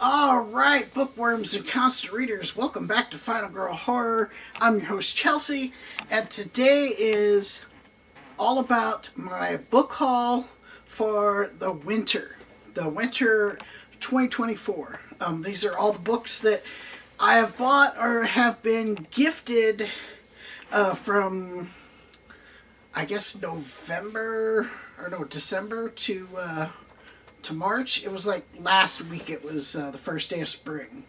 Alright, bookworms and constant readers, welcome back to Final Girl Horror. I'm your host Chelsea, and today is all about my book haul for the winter 2024. These are all the books that I have bought or have been gifted from, I guess, December to March. It was like last week. It was the first day of spring.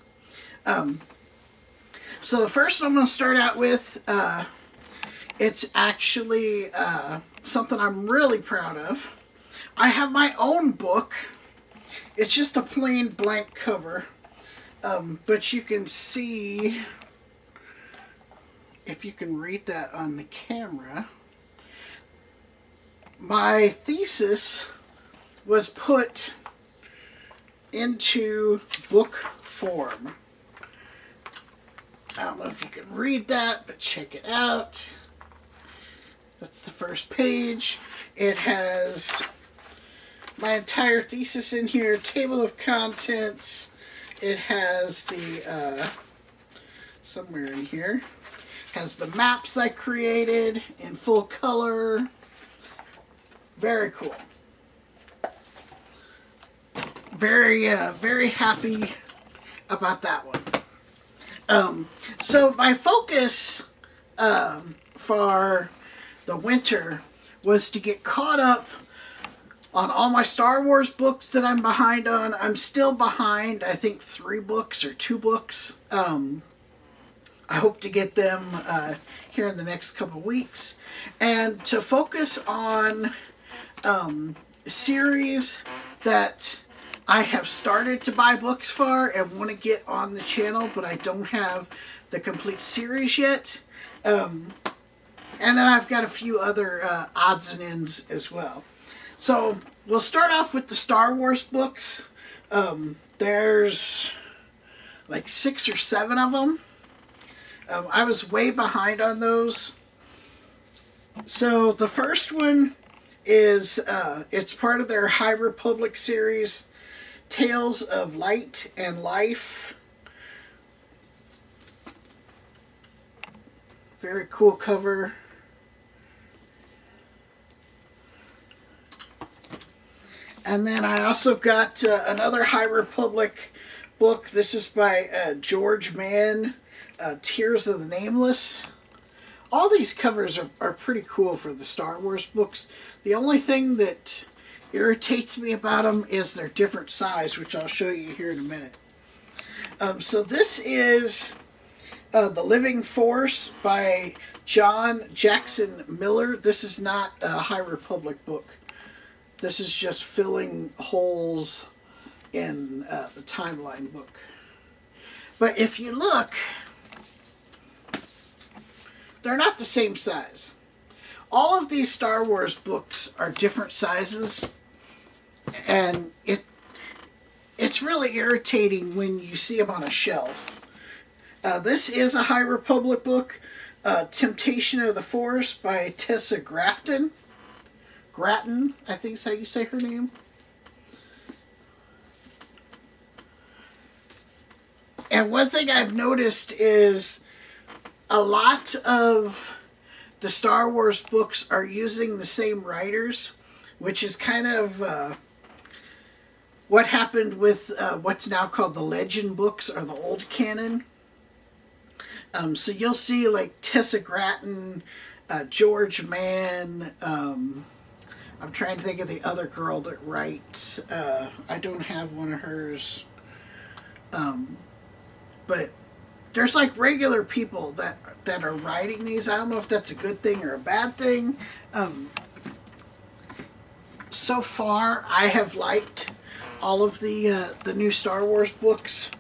So the first one I'm going to start out with, it's actually something I'm really proud of. I have my own book. It's just a plain blank cover, but you can see, if you can read that on the camera, my thesis was put into book form. I don't know if you can read that, but check it out. That's the first page. It has my entire thesis in here, table of contents. It has the, somewhere in here, has the maps I created in full color. Very cool. Very happy about that one. So my focus for the winter was to get caught up on all my Star Wars books that I'm behind on. I'm still behind, I think, 3 books or 2 books. I hope to get them here in the next couple weeks. And to focus on series that I have started to buy books for and want to get on the channel, but I don't have the complete series yet. And then I've got a few other odds and ends as well. So we'll start off with the Star Wars books. There's like 6 or 7 of them. I was way behind on those. So the first one is, it's part of their High Republic series, Tales of Light and Life. Very cool cover. And then I also got another High Republic book. This is by George Mann, Tears of the Nameless. All these covers are pretty cool for the Star Wars books. The only thing that irritates me about them is their different size, which I'll show you here in a minute. So this is The Living Force by John Jackson Miller. This is not a High Republic book. This is just filling holes in the timeline book. But if you look, they're not the same size. All of these Star Wars books are different sizes, and it's really irritating when you see them on a shelf. This is a High Republic book, Temptation of the Force by Tessa Gratton, I think is how you say her name. And one thing I've noticed is a lot of the Star Wars books are using the same writers, which is kind of what happened with what's now called the Legend books, or the old canon. So you'll see like Tessa Gratton, George Mann. I'm trying to think of the other girl that writes. I don't have one of hers. But there's like regular people that are writing these. I don't know if that's a good thing or a bad thing. So far, I have liked all of the new Star Wars books.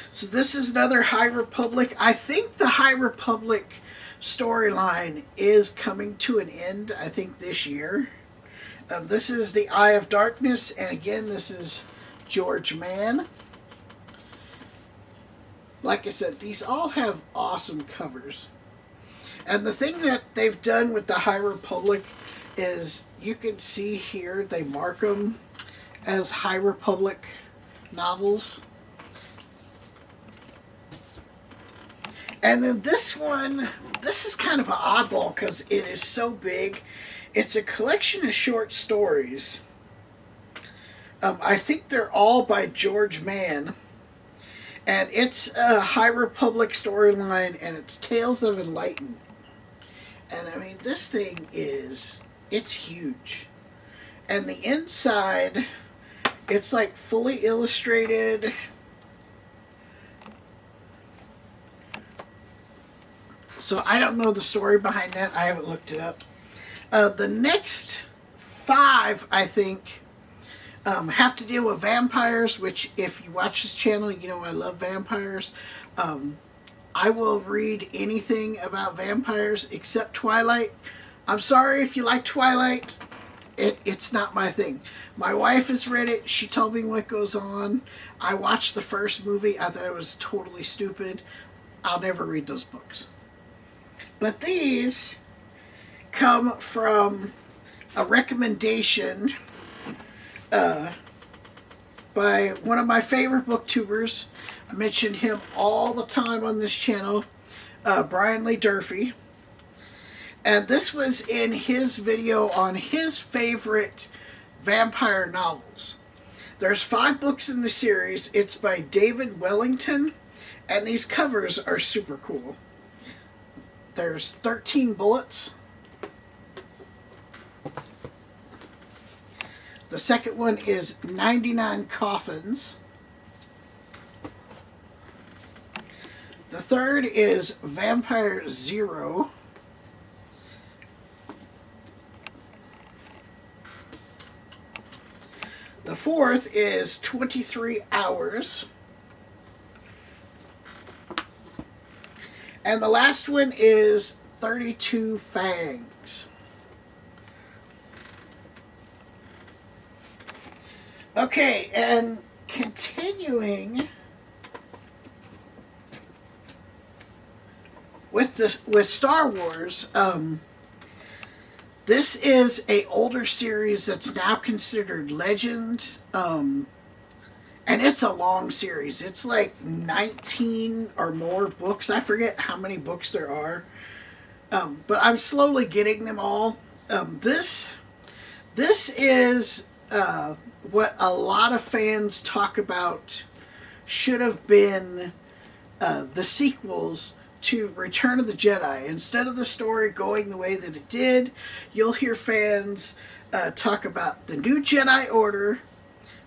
So this is another High Republic. I think the High Republic storyline is coming to an end, I think, this year. This is The Eye of Darkness, and again, this is George Mann. Like I said, these all have awesome covers. And the thing that they've done with the High Republic is, you can see here, they mark them as High Republic novels. And then this one, this is kind of an oddball because it is so big. It's a collection of short stories. I think they're all by George Mann. And it's a High Republic storyline, and it's Tales of Enlightenment. And I mean, this thing is, it's huge. And the inside, it's like fully illustrated. So I don't know the story behind that. I haven't looked it up. The next 5, I think, have to deal with vampires, which if you watch this channel, you know I love vampires. I will read anything about vampires except Twilight. I'm sorry if you like Twilight. It's not my thing. My wife has read it. She told me what goes on. I watched the first movie. I thought it was totally stupid. I'll never read those books. But these come from a recommendation by one of my favorite booktubers. I mention him all the time on this channel, Brian Lee Durfee. And this was in his video on his favorite vampire novels. There's 5 books in the series. It's by David Wellington, and these covers are super cool. There's 13 bullets. The second one is 99 coffins. The third is Vampire Zero. The fourth is 23 Hours. And the last one is 32 Fangs. Okay, and continuing with Star Wars, this is a older series that's now considered legend, and it's a long series. It's like 19 or more books. I forget how many books there are, but I'm slowly getting them all. This is what a lot of fans talk about should have been the sequels to Return of the Jedi. Instead of the story going the way that it did, you'll hear fans talk about the New Jedi Order,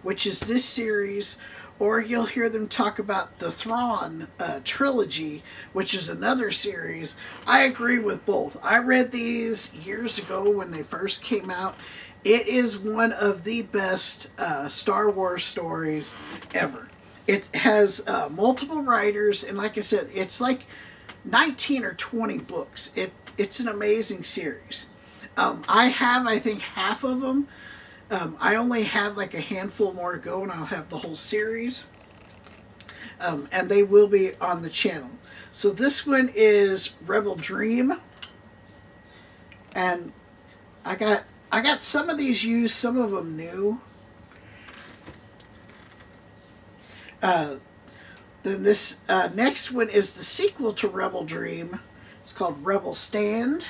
which is this series, or you'll hear them talk about the Thrawn trilogy, which is another series. I agree with both. I read these years ago when they first came out. It is one of the best Star Wars stories ever. It has multiple writers, and like I said, it's like 19 or 20 books. It's an amazing series. I have, I think, half of them. I only have like a handful more to go, and I'll have the whole series. And they will be on the channel. So this one is Rebel Dream. And I got some of these used, some of them new. Then this next one is the sequel to Rebel Dream. It's called Rebel Stand.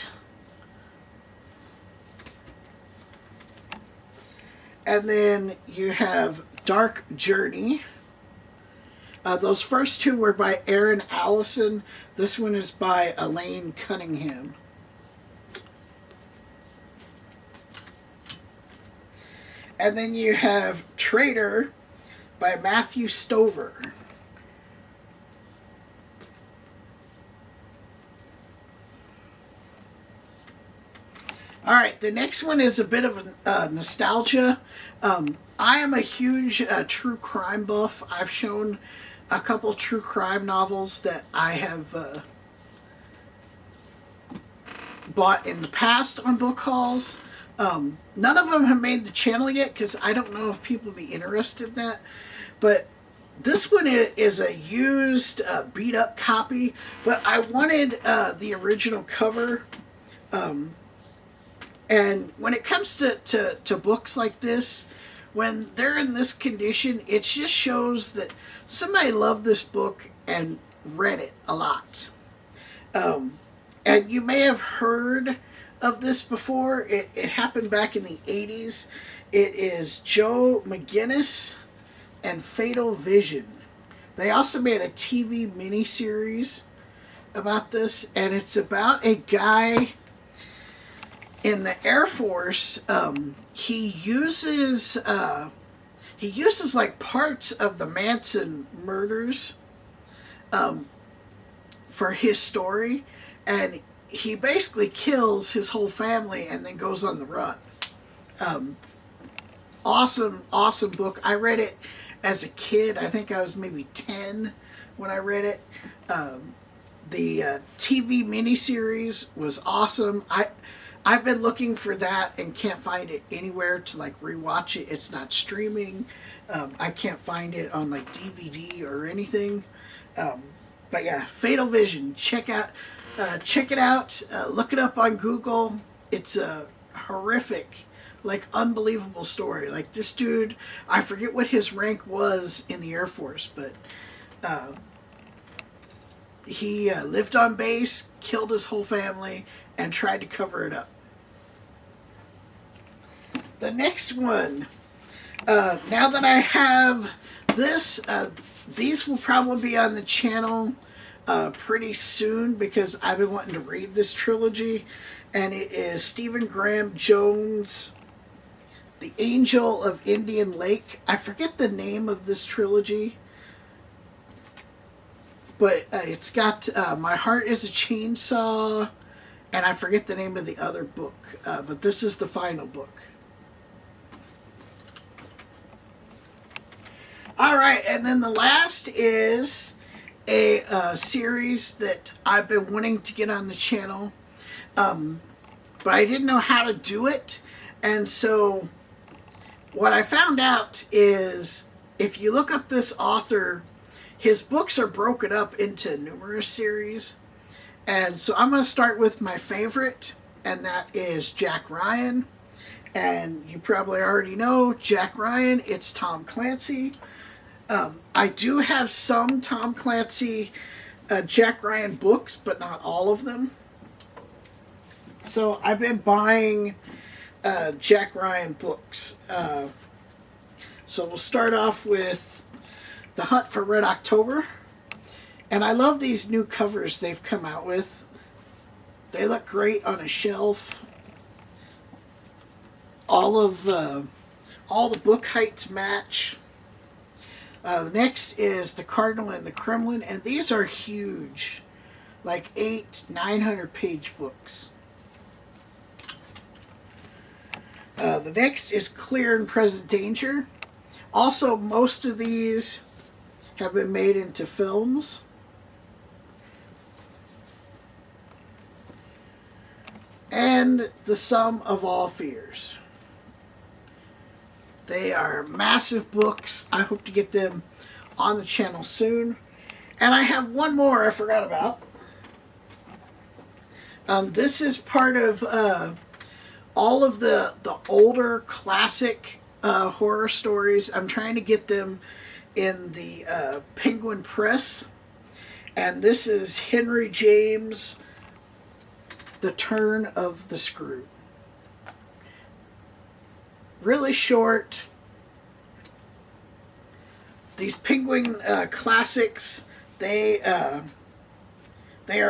And then you have Dark Journey. Those first 2 were by Aaron Allison. This one is by Elaine Cunningham. And then you have Traitor by Matthew Stover. All right, the next one is a bit of nostalgia. I am a huge true crime buff. I've shown a couple true crime novels that I have bought in the past on Bookhauls. None of them have made the channel yet because I don't know if people will be interested in that. But this one is a used, beat-up copy. But I wanted the original cover. And when it comes to books like this, when they're in this condition, it just shows that somebody loved this book and read it a lot. And you may have heard of this before. It happened back in the 80s. It is Joe McGinnis and Fatal Vision. They also made a TV miniseries about this, and it's about a guy in the Air Force. He uses like parts of the Manson murders for his story, and he basically kills his whole family and then goes on the run. Awesome book. I read it as a kid. I think I was maybe 10 when I read it. The TV miniseries was awesome. I've been looking for that and can't find it anywhere to like rewatch it. It's not streaming. I can't find it on like DVD or anything. But yeah, Fatal Vision. Check it out. Look it up on Google. It's a horrific, like unbelievable story. Like this dude, I forget what his rank was in the Air Force, but he lived on base, killed his whole family, and tried to cover it up. The next one, now that I have this, these will probably be on the channel pretty soon because I've been wanting to read this trilogy, and it is Stephen Graham Jones' The Angel of Indian Lake. I forget the name of this trilogy, but it's got My Heart is a Chainsaw, and I forget the name of the other book, but this is the final book. Alright, and then the last is a series that I've been wanting to get on the channel, but I didn't know how to do it, and so what I found out is if you look up this author, his books are broken up into numerous series, and so I'm going to start with my favorite, and that is Jack Ryan. And you probably already know Jack Ryan, it's Tom Clancy. I do have some Tom Clancy Jack Ryan books, but not all of them. So I've been buying Jack Ryan books. So we'll start off with The Hunt for Red October. And I love these new covers they've come out with. They look great on a shelf. All the book heights match. The next is The Cardinal and the Kremlin, and these are huge, like 900 page books. The next is Clear and Present Danger. Also, most of these have been made into films. And The Sum of All Fears. They are massive books. I hope to get them on the channel soon. And I have one more I forgot about. This is part of all of the older classic horror stories. I'm trying to get them in the Penguin Press. And this is Henry James, The Turn of the Screw. Really short. These Penguin classics, they are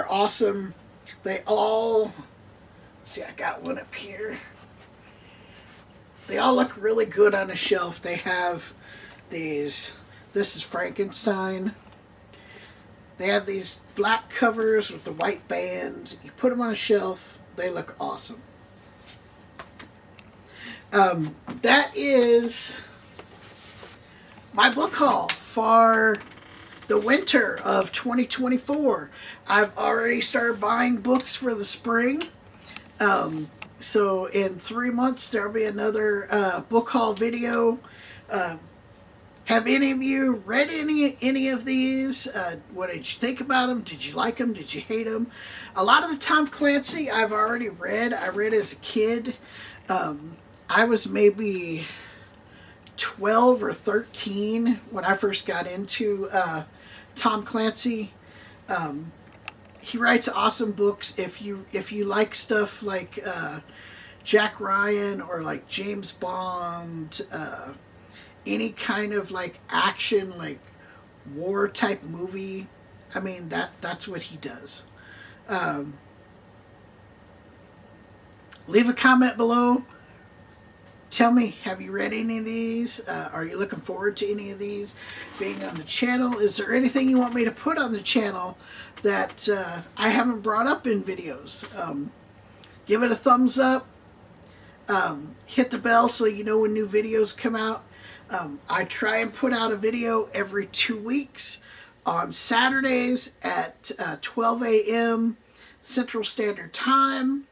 awesome. They all, see, I got one up here. They all look really good on a shelf. They have these, this is Frankenstein. They have these black covers with the white bands. You put them on a shelf, they look awesome. That is my book haul for the winter of 2024. I've already started buying books for the spring. So in 3 months there'll be another book haul video. Have any of you read any of these? What did you think about them? Did you like them? Did you hate them? A lot of the Tom Clancy I've already read. I read as a kid. I was maybe 12 or 13 when I first got into Tom Clancy. he writes awesome books. If you like stuff like Jack Ryan or like James Bond, any kind of like action, like war type movie, I mean that's what he does. Leave a comment below. Tell me, have you read any of these? Are you looking forward to any of these being on the channel? Is there anything you want me to put on the channel that I haven't brought up in videos? Give it a thumbs up. Hit the bell so you know when new videos come out. I try and put out a video every 2 weeks on Saturdays at 12 a.m. Central Standard Time.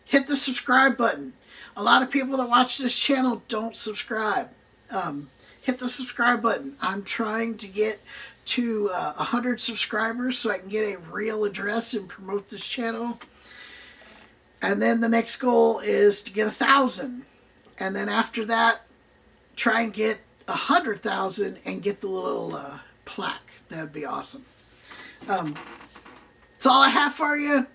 Hit the subscribe button. A lot of people that watch this channel don't subscribe. Hit the subscribe button. I'm trying to get to 100 subscribers so I can get a real address and promote this channel. And then the next goal is to get 1,000. And then after that, try and get 100,000 and get the little plaque. That'd be awesome. That's all I have for you.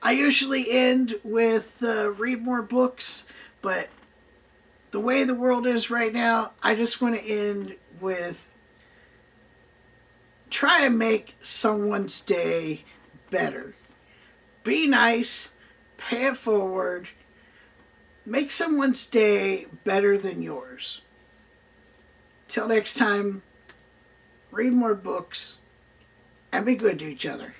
I usually end with read more books, but the way the world is right now, I just want to end with try and make someone's day better. Be nice, pay it forward, make someone's day better than yours. Till next time, read more books and be good to each other.